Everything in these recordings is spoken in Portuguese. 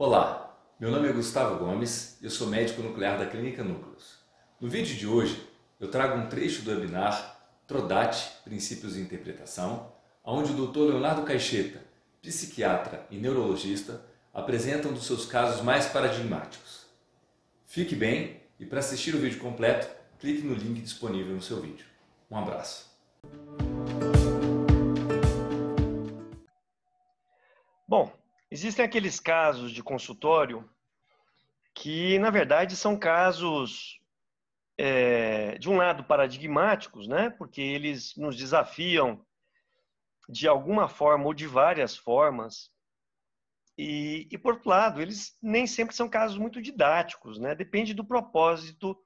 Olá, meu nome é Gustavo Gomes e eu sou médico nuclear da Clínica Núcleos. No vídeo de hoje, eu trago um trecho do webinar Trodate, Princípios de Interpretação, onde o Dr. Leonardo Caixeta, psiquiatra e neurologista, apresenta um dos seus casos mais paradigmáticos. Fique bem e para assistir o vídeo completo, clique no link disponível no seu vídeo. Um abraço. Bom, existem aqueles casos de consultório que, na verdade, são casos, de um lado, paradigmáticos, né? Porque eles nos desafiam de alguma forma ou de várias formas. E por outro lado, eles nem sempre são casos muito didáticos, né? Depende do propósito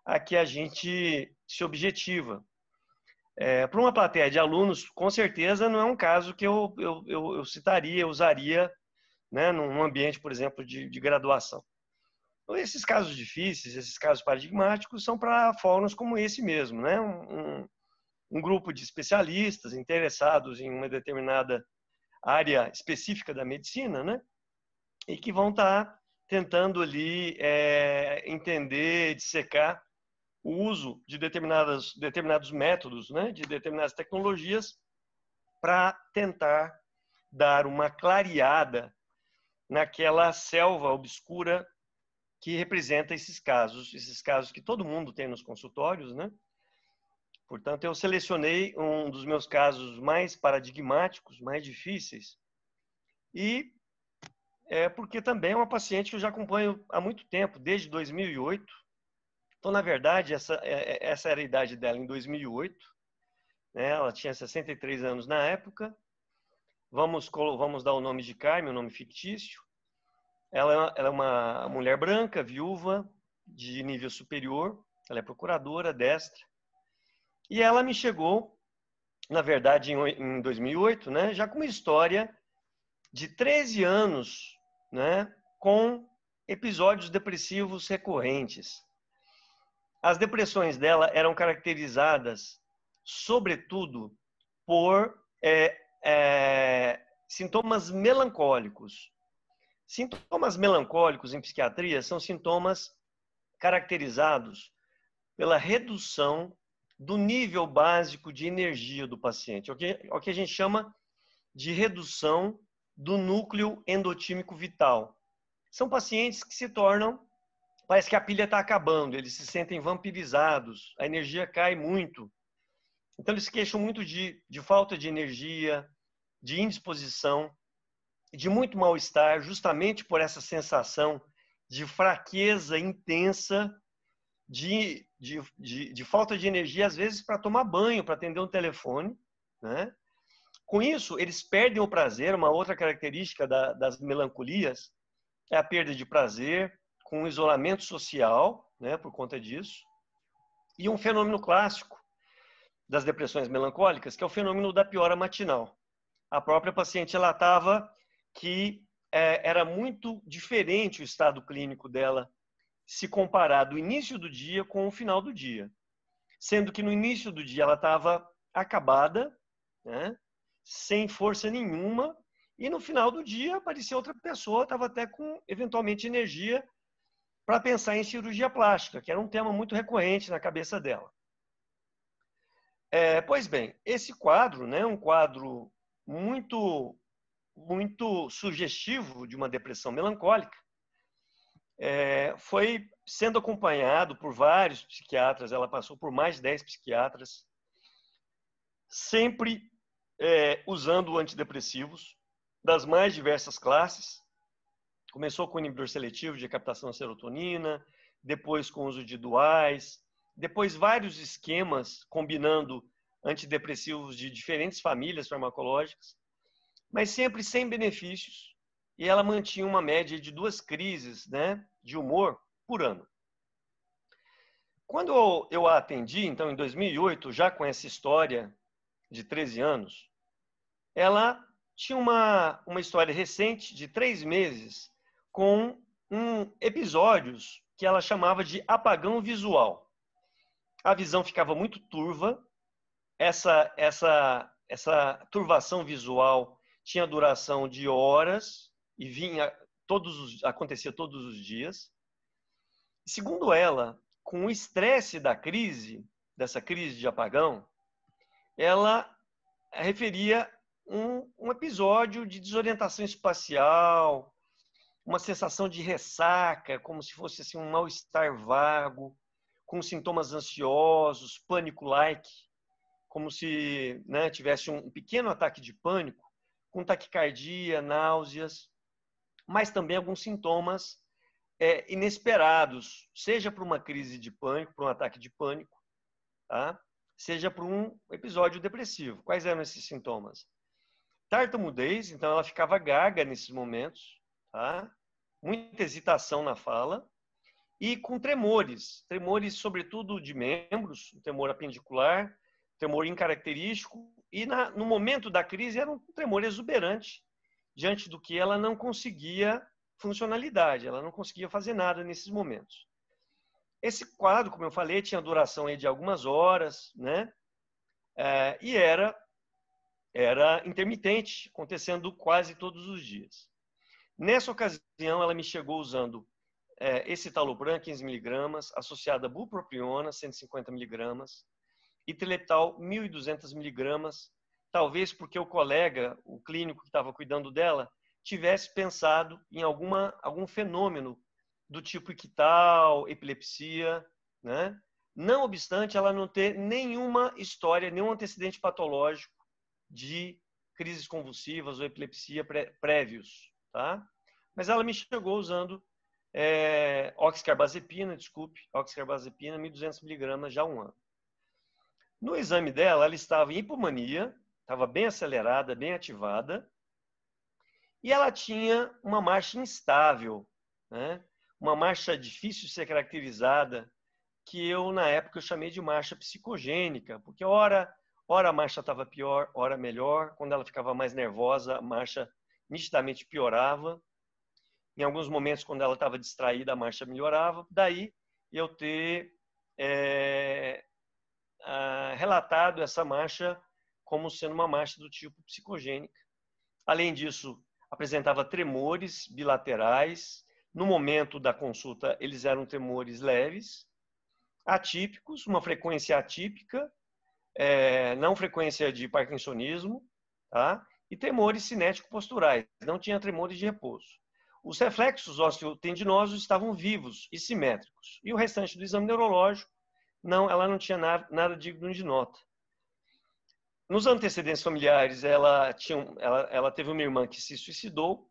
a que a gente se objetiva. Para uma plateia de alunos, com certeza não é um caso que eu citaria, usaria, né, num ambiente, por exemplo, de graduação. Então, esses casos difíceis, esses casos paradigmáticos, são para fóruns como esse mesmo, né? Um grupo de especialistas interessados em uma determinada área específica da medicina, né? E que vão estar tentando ali entender, dissecar o uso de determinados métodos, né? De determinadas tecnologias para tentar dar uma clareada naquela selva obscura que representa esses casos que todo mundo tem nos consultórios, né? Portanto, eu selecionei um dos meus casos mais paradigmáticos, mais difíceis, e porque também é uma paciente que eu já acompanho há muito tempo, desde 2008. Então, na verdade, essa era a idade dela em 2008, né? Ela tinha 63 anos na época. Vamos dar o nome de Carmen, o nome fictício. Ela é uma mulher branca, viúva, de nível superior. Ela é procuradora, destra. E ela me chegou, na verdade, em 2008, né, já com uma história de 13 anos, né, com episódios depressivos recorrentes. As depressões dela eram caracterizadas, sobretudo, por sintomas melancólicos. Sintomas melancólicos em psiquiatria são sintomas caracterizados pela redução do nível básico de energia do paciente, o que a gente chama de redução do núcleo endotímico vital. São pacientes que se tornam, parece que a pilha está acabando, eles se sentem vampirizados, a energia cai muito. Então eles se queixam muito de falta de energia, de indisposição, de muito mal-estar, justamente por essa sensação de fraqueza intensa, de falta de energia, às vezes, para tomar banho, para atender um telefone, né? Com isso, eles perdem o prazer. Uma outra característica das melancolias é a perda de prazer, com isolamento social, né, por conta disso. E um fenômeno clássico das depressões melancólicas, que é o fenômeno da piora matinal. A própria paciente relatava que era muito diferente o estado clínico dela se comparar do início do dia com o final do dia. Sendo que no início do dia ela estava acabada, né, sem força nenhuma, e no final do dia aparecia outra pessoa, estava até com, eventualmente, energia para pensar em cirurgia plástica, que era um tema muito recorrente na cabeça dela. Pois bem, esse quadro, né, um quadro muito, muito sugestivo de uma depressão melancólica, foi sendo acompanhado por vários psiquiatras. Ela passou por mais de 10 psiquiatras, sempre usando antidepressivos das mais diversas classes. Começou com inibidor seletivo de captação de serotonina, depois com uso de duais, depois vários esquemas combinando antidepressivos de diferentes famílias farmacológicas, mas sempre sem benefícios. E ela mantinha uma média de 2 crises, né, de humor por ano. Quando eu a atendi, então, em 2008, já com essa história de 13 anos, ela tinha uma história recente de 3 meses com episódios que ela chamava de apagão visual. A visão ficava muito turva, essa turvação visual tinha duração de horas e vinha acontecia todos os dias. Segundo ela, com o estresse dessa crise de apagão, ela referia um episódio de desorientação espacial, uma sensação de ressaca, como se fosse assim, um mal-estar vago, com sintomas ansiosos, pânico-like, como se, né, tivesse um pequeno ataque de pânico, com taquicardia, náuseas, mas também alguns sintomas inesperados, seja por uma crise de pânico, por um ataque de pânico, tá? Seja por um episódio depressivo. Quais eram esses sintomas? Tartamudez, então ela ficava gaga nesses momentos, tá? Muita hesitação na fala, e com tremores sobretudo de membros, tremor apendicular, tremor incaracterístico, e no momento da crise era um tremor exuberante, diante do que ela não conseguia funcionalidade, ela não conseguia fazer nada nesses momentos. Esse quadro, como eu falei, tinha duração aí de algumas horas, né? E era intermitente, acontecendo quase todos os dias. Nessa ocasião, ela me chegou usando escitalopram, 15 mg, associada a bupropiona, 150 mg, e Trileptal, 1.200 mg, talvez porque o colega, o clínico que estava cuidando dela, tivesse pensado em algum fenômeno do tipo ictal, epilepsia, né? Não obstante ela não ter nenhuma história, nenhum antecedente patológico de crises convulsivas ou epilepsia prévios, tá? Mas ela me chegou usando oxcarbazepina, 1.200 mg já há um ano. No exame dela, ela estava em hipomania, estava bem acelerada, bem ativada, e ela tinha uma marcha instável, né? Uma marcha difícil de ser caracterizada, que na época eu chamei de marcha psicogênica, porque ora a marcha estava pior, ora melhor. Quando ela ficava mais nervosa, a marcha nitidamente piorava. Em alguns momentos, quando ela estava distraída, a marcha melhorava. Daí eu ter relatado essa marcha como sendo uma marcha do tipo psicogênica. Além disso, apresentava tremores bilaterais. No momento da consulta, eles eram tremores leves, atípicos, uma frequência atípica, não frequência de parkinsonismo, tá? E tremores cinético-posturais, não tinha tremores de repouso. Os reflexos osteotendinosos estavam vivos e simétricos. E o restante do exame neurológico, ela não tinha nada digno de nota. Nos antecedentes familiares, ela teve uma irmã que se suicidou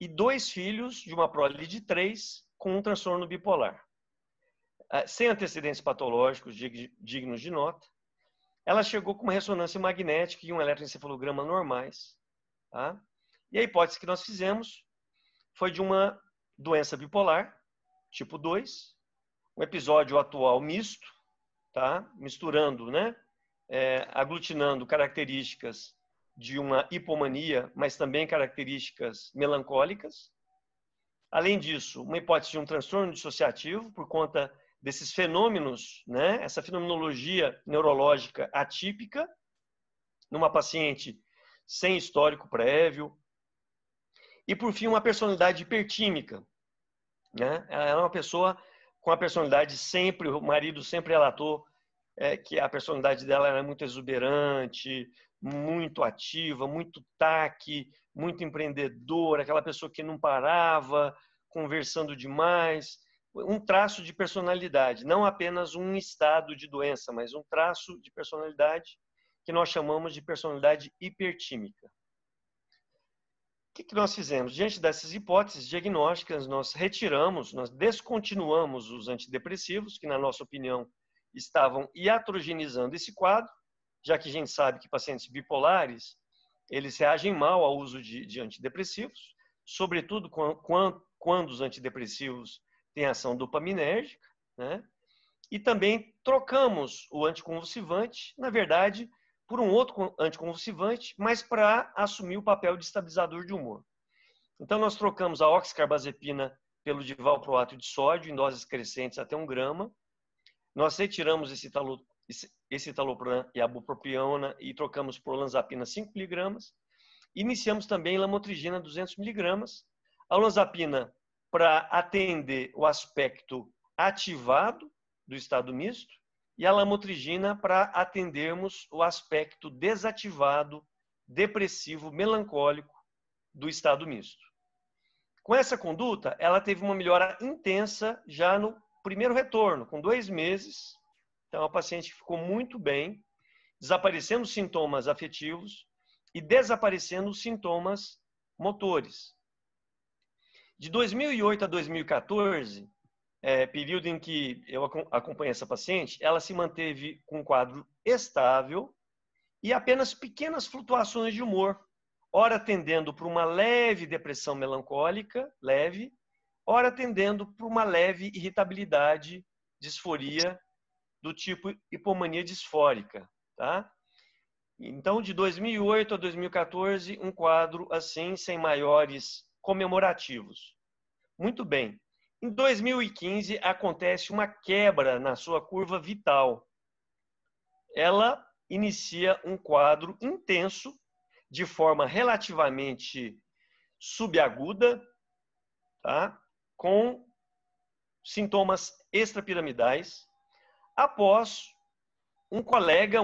e 2 filhos de uma prole de 3 com um transtorno bipolar. Sem antecedentes patológicos dignos de nota. Ela chegou com uma ressonância magnética e um eletroencefalograma normais. Tá? E a hipótese que nós fizemos foi de uma doença bipolar, tipo 2, um episódio atual misto, tá? Misturando, né? Aglutinando características de uma hipomania, mas também características melancólicas. Além disso, uma hipótese de um transtorno dissociativo por conta desses fenômenos, né? Essa fenomenologia neurológica atípica, numa paciente sem histórico prévio. E, por fim, uma personalidade hipertímica. Né? Ela é uma pessoa com a personalidade sempre, o marido sempre relatou que a personalidade dela era muito exuberante, muito ativa, muito taque, muito empreendedora, aquela pessoa que não parava, conversando demais. Um traço de personalidade, não apenas um estado de doença, mas um traço de personalidade que nós chamamos de personalidade hipertímica. O que nós fizemos? Diante dessas hipóteses diagnósticas, nós descontinuamos os antidepressivos, que, na nossa opinião, estavam iatrogenizando esse quadro, já que a gente sabe que pacientes bipolares, eles reagem mal ao uso de antidepressivos, sobretudo quando os antidepressivos têm ação dopaminérgica, né? E também trocamos o anticonvulsivante, na verdade, por um outro anticonvulsivante, mas para assumir o papel de estabilizador de humor. Então, nós trocamos a oxcarbazepina pelo divalproato de sódio em doses crescentes até 1 grama. Nós retiramos esse citalopram e a bupropiona e trocamos por olanzapina 5 mg. Iniciamos também lamotrigina 200 mg. A olanzapina para atender o aspecto ativado do estado misto e a lamotrigina para atendermos o aspecto desativado, depressivo, melancólico do estado misto. Com essa conduta, ela teve uma melhora intensa já no primeiro retorno, com 2 meses. Então, a paciente ficou muito bem, desaparecendo os sintomas afetivos e desaparecendo os sintomas motores. De 2008 a 2014, período em que eu acompanhei essa paciente, ela se manteve com um quadro estável e apenas pequenas flutuações de humor, ora tendendo para uma leve depressão melancólica, leve, ora tendendo para uma leve irritabilidade, disforia do tipo hipomania disfórica, tá? Então, de 2008 a 2014, um quadro assim, sem maiores comemorativos. Muito bem. Em 2015, acontece uma quebra na sua curva vital. Ela inicia um quadro intenso, de forma relativamente subaguda, tá? Com sintomas extrapiramidais, após um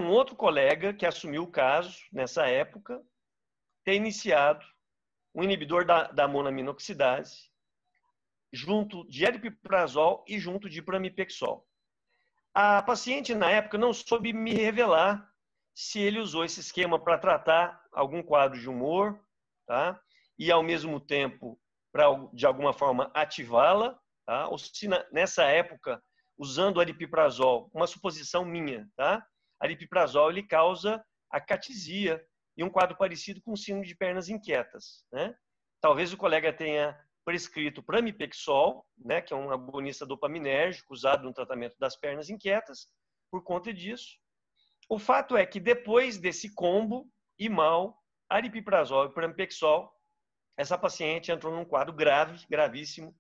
outro colega que assumiu o caso nessa época, ter iniciado um inibidor da monoaminoxidase, junto de aripiprazol e junto de pramipexol. A paciente, na época, não soube me revelar se ele usou esse esquema para tratar algum quadro de humor, tá? E, ao mesmo tempo, para, de alguma forma, ativá-la, tá? Ou se, nessa época, usando aripiprazol, uma suposição minha, tá? Aripiprazol, ele causa acatisia e um quadro parecido com síndrome de pernas inquietas, né? Talvez o colega tenha prescrito pramipexol, né, que é um agonista dopaminérgico usado no tratamento das pernas inquietas, por conta disso. O fato é que depois desse combo, imal, aripiprazol e pramipexol, essa paciente entrou num quadro grave, gravíssimo,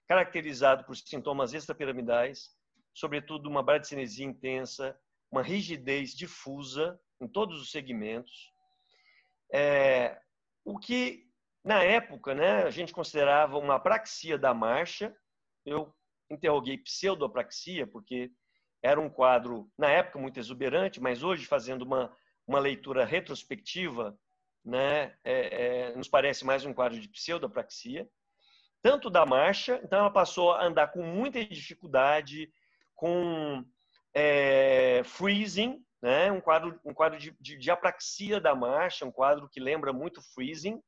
caracterizado por sintomas extrapiramidais, sobretudo uma bradicinesia intensa, uma rigidez difusa em todos os segmentos. O que na época, né, a gente considerava uma apraxia da marcha. Eu interroguei pseudoapraxia, porque era um quadro, na época, muito exuberante, mas hoje, fazendo uma leitura retrospectiva, né, nos parece mais um quadro de pseudoapraxia. Tanto da marcha, então ela passou a andar com muita dificuldade, com freezing, né, um quadro de apraxia da marcha, um quadro que lembra muito freezing,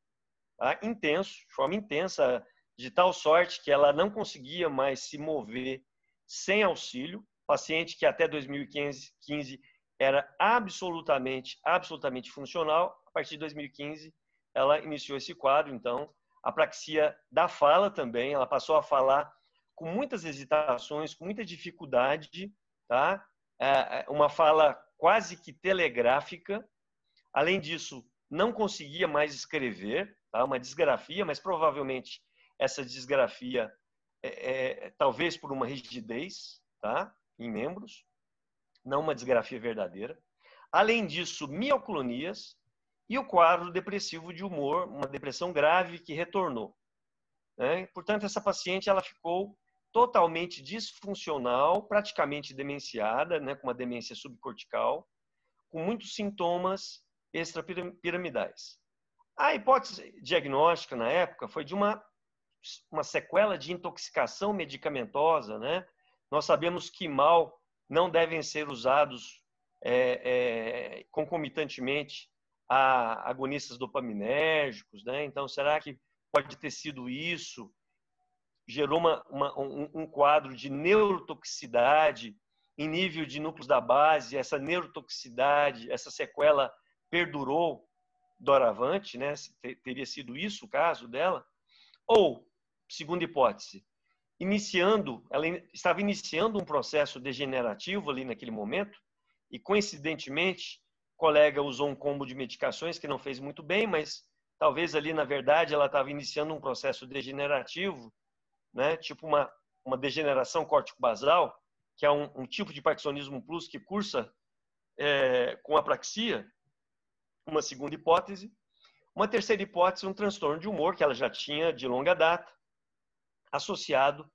tá? Intenso, de forma intensa, de tal sorte que ela não conseguia mais se mover sem auxílio. Paciente que até 2015 era absolutamente funcional. A partir de 2015, ela iniciou esse quadro, então, apraxia da fala também. Ela passou a falar com muitas hesitações, com muita dificuldade, tá? Uma fala quase que telegráfica. Além disso, não conseguia mais escrever, tá? Uma disgrafia, mas provavelmente essa disgrafia talvez por uma rigidez, tá? Em membros, não uma disgrafia verdadeira. Além disso, mioclonias e o quadro depressivo de humor, uma depressão grave que retornou, né? Portanto, essa paciente ela ficou totalmente disfuncional, praticamente demenciada, né? Com uma demência subcortical, com muitos sintomas extrapiramidais. A hipótese diagnóstica na época foi de uma sequela de intoxicação medicamentosa, né? Nós sabemos que mal não devem ser usados concomitantemente a agonistas dopaminérgicos, né? Então, será que pode ter sido isso? Gerou um quadro de neurotoxicidade em nível de núcleos da base. Essa neurotoxicidade, essa sequela perdurou doravante, né? Teria sido isso o caso dela? Ou, segunda hipótese, ela estava iniciando um processo degenerativo ali naquele momento e, coincidentemente, o colega usou um combo de medicações que não fez muito bem, mas talvez ali, na verdade, ela estava iniciando um processo degenerativo, né? Tipo uma degeneração córtico-basal, que é um tipo de parkinsonismo plus que cursa com apraxia, uma segunda hipótese. Uma terceira hipótese, um transtorno de humor, que ela já tinha de longa data, associado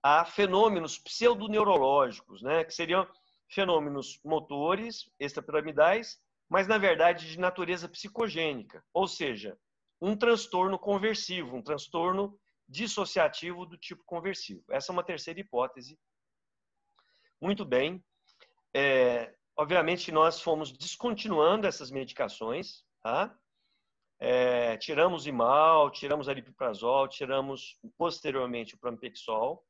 a fenômenos pseudoneurológicos, né? Que seriam fenômenos motores, extrapiramidais, mas, na verdade, de natureza psicogênica, ou seja, um transtorno conversivo, um transtorno dissociativo do tipo conversivo. Essa é uma terceira hipótese. Muito bem. Obviamente, nós fomos descontinuando essas medicações, tá? Tiramos o Imal, tiramos a aripiprazol, tiramos posteriormente o pramipexol,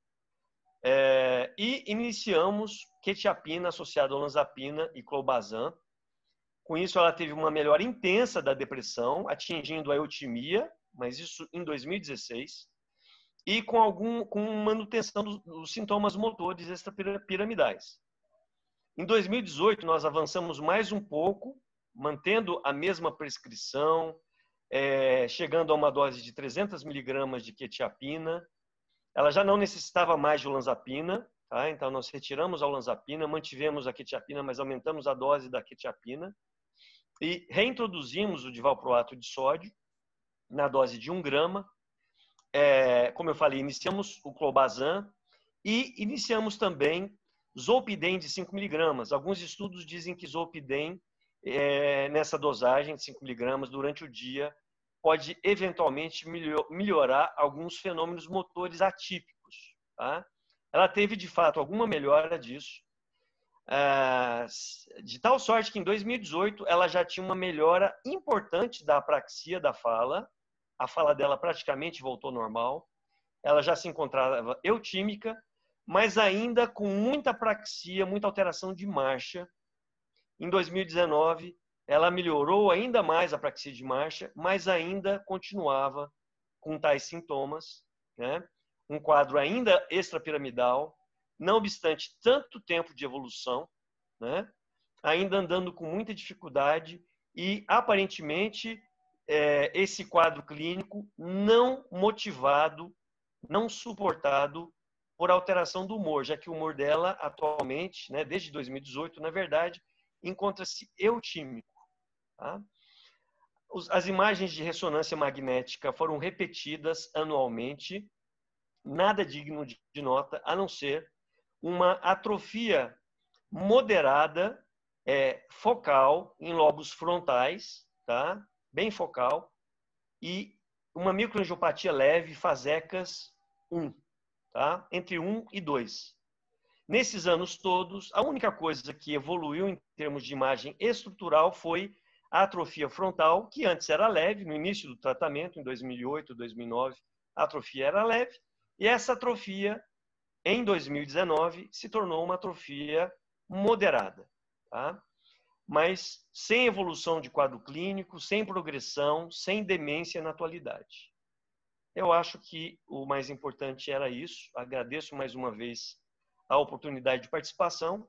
e iniciamos quetiapina associada a olanzapina e clobazam. Com isso, ela teve uma melhora intensa da depressão, atingindo a eutimia, mas isso em 2016, e com manutenção dos sintomas motores extrapiramidais. Em 2018, nós avançamos mais um pouco, mantendo a mesma prescrição, chegando a uma dose de 300 miligramas de quetiapina. Ela já não necessitava mais de olanzapina, tá? Então nós retiramos a olanzapina, mantivemos a quetiapina, mas aumentamos a dose da quetiapina e reintroduzimos o divalproato de sódio na dose de 1 grama. Como eu falei, iniciamos o clobazam e iniciamos também zolpidem de 5 miligramas. Alguns estudos dizem que zolpidem, nessa dosagem de 5 miligramas durante o dia, pode eventualmente melhorar alguns fenômenos motores atípicos. Tá? Ela teve, de fato, alguma melhora disso, de tal sorte que em 2018 ela já tinha uma melhora importante da apraxia da fala. A fala dela praticamente voltou ao normal. Ela já se encontrava eutímica, mas ainda com muita apraxia, muita alteração de marcha. Em 2019, ela melhorou ainda mais a apraxia de marcha, mas ainda continuava com tais sintomas, né? Um quadro ainda extrapiramidal, não obstante tanto tempo de evolução, né? Ainda andando com muita dificuldade e, aparentemente, esse quadro clínico não motivado, não suportado por alteração do humor, já que o humor dela atualmente, né, desde 2018, na verdade, encontra-se eutímico. Tá? As imagens de ressonância magnética foram repetidas anualmente, nada digno de nota, a não ser uma atrofia moderada, focal, em lobos frontais, tá? Bem focal, e uma microangiopatia leve, FASECAS 1, tá? Entre 1 e 2. Nesses anos todos, a única coisa que evoluiu em termos de imagem estrutural foi a atrofia frontal, que antes era leve, no início do tratamento, em 2008, 2009, a atrofia era leve, e essa atrofia, em 2019, se tornou uma atrofia moderada, tá? Mas sem evolução de quadro clínico, sem progressão, sem demência na atualidade. Eu acho que o mais importante era isso. Agradeço mais uma vez a oportunidade de participação.